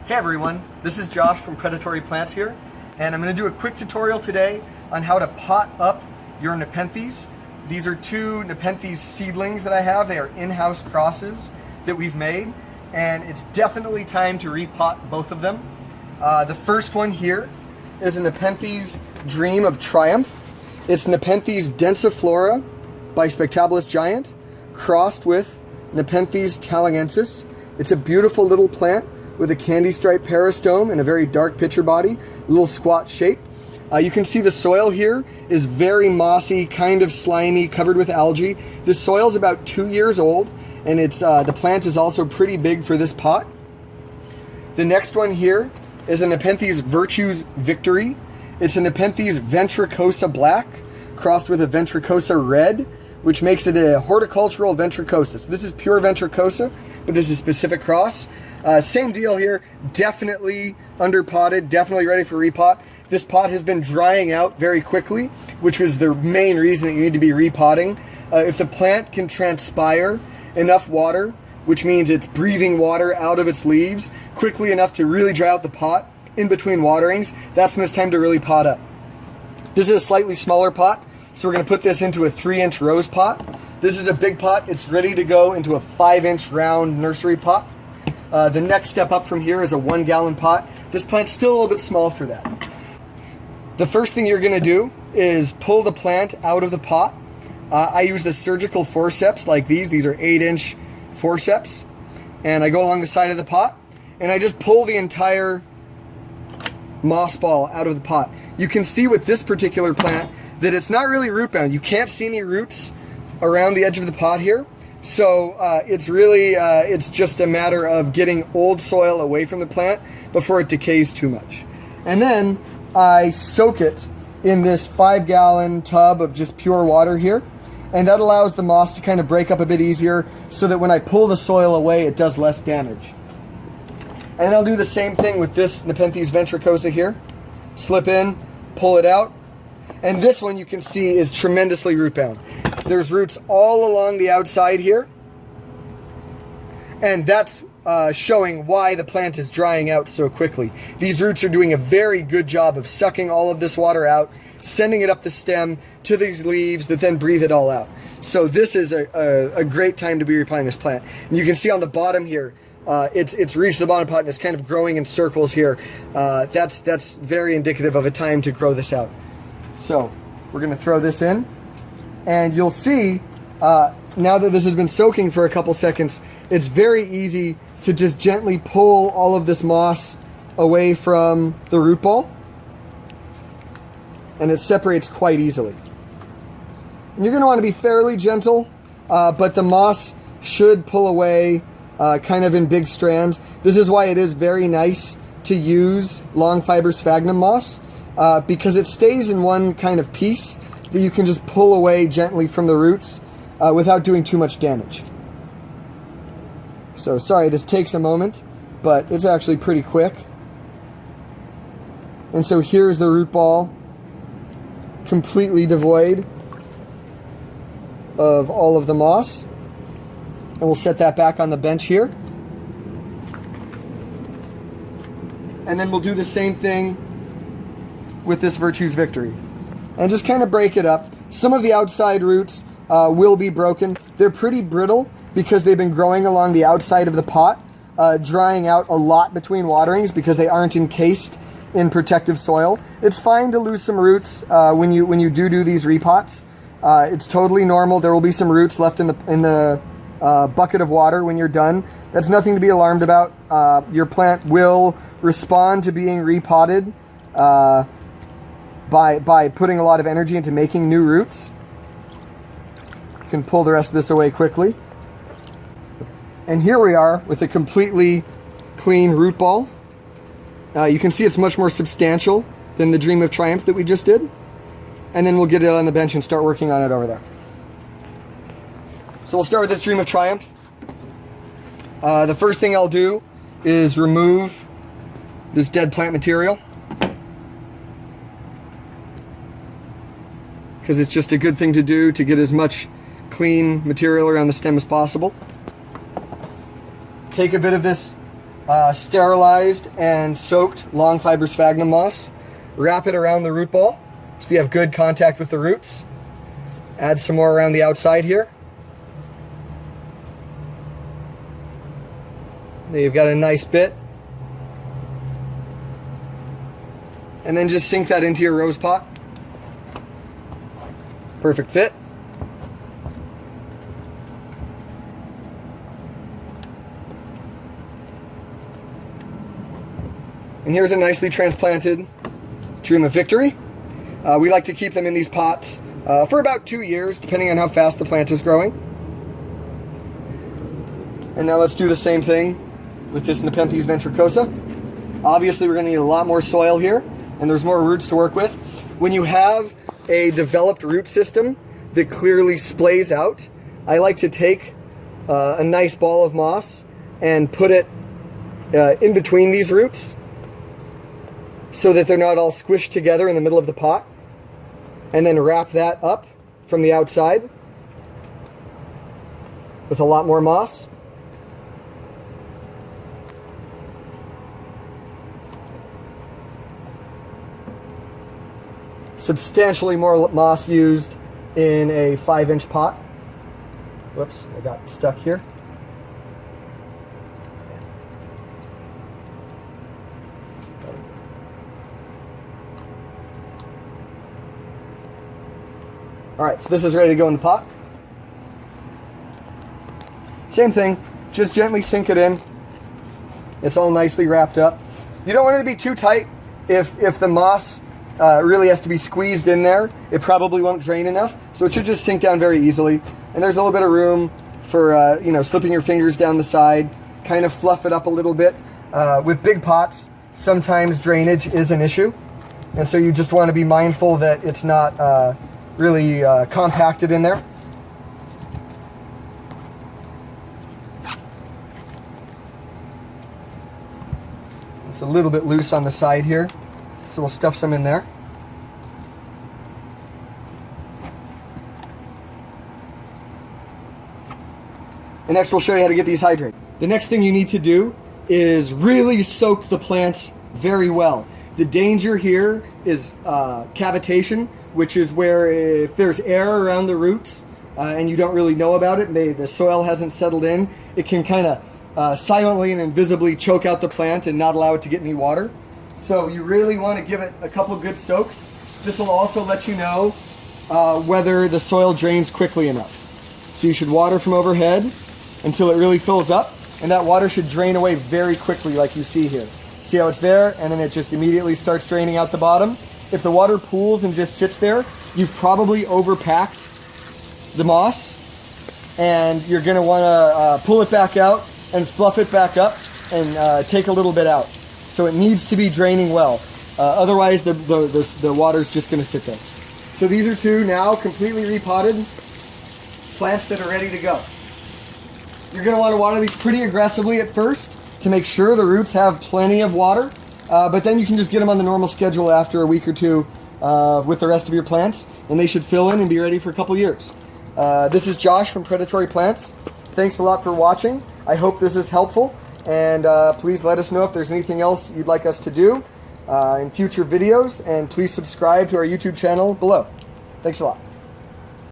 Hey everyone, this is Josh from Predatory Plants here, and I'm going to do a quick tutorial today on how to pot up your Nepenthes. These are two Nepenthes seedlings that I have. They are in-house crosses that we've made, and it's definitely time to repot both of them. The first one here is a Nepenthes Dream of Triumph. It's Nepenthes densiflora by Spectabilis Giant, crossed with Nepenthes talangensis. It's a beautiful little plant with a candy stripe peristome and a very dark pitcher body, little squat shape. You can see the soil here is very mossy, kind of slimy, covered with algae. This soil is about 2 years old, and it's the plant is also pretty big for this pot. The next one here is a Nepenthes Virtues Victory. It's a Nepenthes ventricosa black crossed with a ventricosa red, which makes it a horticultural ventricosa. So this is pure ventricosa, but this is a specific cross. Same deal here, definitely underpotted, definitely ready for repot. This pot has been drying out very quickly, which was the main reason that you need to be repotting. If the plant can transpire enough water, which means it's breathing water out of its leaves quickly enough to really dry out the pot in between waterings, that's when it's time to really pot up. This is a slightly smaller pot, so we're going to put this into a 3-inch rose pot. This is a big pot. It's ready to go into a 5-inch round nursery pot. The next step up from here is a 1-gallon pot. This plant's still a little bit small for that. The first thing you're going to do is pull the plant out of the pot. I use the surgical forceps like these. These are 8-inch forceps. And I go along the side of the pot, and I just pull the entire moss ball out of the pot. You can see with this particular plant that it's not really root bound. You can't see any roots around the edge of the pot here. So it's really, it's just a matter of getting old soil away from the plant before it decays too much. And then I soak it in this 5-gallon tub of just pure water here. And that allows the moss to kind of break up a bit easier so that when I pull the soil away, it does less damage. And I'll do the same thing with this Nepenthes ventricosa here. Slip in, pull it out. And this one you can see is tremendously root bound. There's roots all along the outside here. And that's showing why the plant is drying out so quickly. These roots are doing a very good job of sucking all of this water out, sending it up the stem to these leaves that then breathe it all out. So this is a great time to be repotting this plant. And you can see on the bottom here, it's reached the bottom pot and it's kind of growing in circles here. That's very indicative of a time to grow this out. So we're going to throw this in, and you'll see now that this has been soaking for a couple seconds, it's very easy to just gently pull all of this moss away from the root ball, and it separates quite easily. And you're going to want to be fairly gentle, but the moss should pull away kind of in big strands. This is why it is very nice to use long fiber sphagnum moss, because it stays in one kind of piece that you can just pull away gently from the roots without doing too much damage. So sorry, this takes a moment, but it's actually pretty quick. And so here's the root ball, completely devoid of all of the moss. And we'll set that back on the bench here. And then we'll do the same thing with this Virtues Victory. And just kind of break it up. Some of the outside roots will be broken. They're pretty brittle because they've been growing along the outside of the pot, drying out a lot between waterings because they aren't encased in protective soil. It's fine to lose some roots when you do these repots. It's totally normal. There will be some roots left in the bucket of water when you're done. That's nothing to be alarmed about. Your plant will respond to being repotted by putting a lot of energy into making new roots. You can pull the rest of this away quickly. And here we are with a completely clean root ball. You can see it's much more substantial than the Dream of Triumph that we just did. And then we'll get it on the bench and start working on it over there. So we'll start with this Dream of Triumph. The first thing I'll do is remove this dead plant material, because it's just a good thing to do to get as much clean material around the stem as possible. Take a bit of this sterilized and soaked long fiber sphagnum moss. Wrap it around the root ball so you have good contact with the roots. Add some more around the outside here. There you've got a nice bit. And then just sink that into your rose pot. Perfect fit. And here's a nicely transplanted Dream of Victory. We like to keep them in these pots for about 2 years, depending on how fast the plant is growing. And now let's do the same thing with this Nepenthes ventricosa. Obviously, we're going to need a lot more soil here, and there's more roots to work with. When you have a developed root system that clearly splays out, I like to take a nice ball of moss and put it in between these roots so that they're not all squished together in the middle of the pot, and then wrap that up from the outside with a lot more moss. Substantially more moss used in a 5-inch pot. Whoops, I got stuck here. Alright, so this is ready to go in the pot. Same thing, just gently sink it in. It's all nicely wrapped up. You don't want it to be too tight. If the moss really has to be squeezed in there, it probably won't drain enough. So it should just sink down very easily. And there's a little bit of room for slipping your fingers down the side, kind of fluff it up a little bit. With big pots, sometimes drainage is an issue. And so you just want to be mindful that it's not really compacted in there. It's a little bit loose on the side here, so we'll stuff some in there. And next we'll show you how to get these hydrated. The next thing you need to do is really soak the plants very well. The danger here is cavitation, which is where if there's air around the roots and you don't really know about it, and the soil hasn't settled in, it can kind of silently and invisibly choke out the plant and not allow it to get any water. So you really want to give it a couple good soaks. This will also let you know whether the soil drains quickly enough. So you should water from overhead until it really fills up, and that water should drain away very quickly like you see here. See how it's there, and then it just immediately starts draining out the bottom. If the water pools and just sits there, you've probably overpacked the moss, and you're going to want to pull it back out and fluff it back up and take a little bit out. So it needs to be draining well. Otherwise, the water's just going to sit there. So these are 2 now completely repotted plants that are ready to go. You're going to want to water these pretty aggressively at first to make sure the roots have plenty of water, but then you can just get them on the normal schedule after a week or 2 with the rest of your plants, and they should fill in and be ready for a couple years. This is Josh from Predatory Plants. Thanks a lot for watching. I hope this is helpful, and please let us know if there's anything else you'd like us to do in future videos, and please subscribe to our YouTube channel below. Thanks a lot.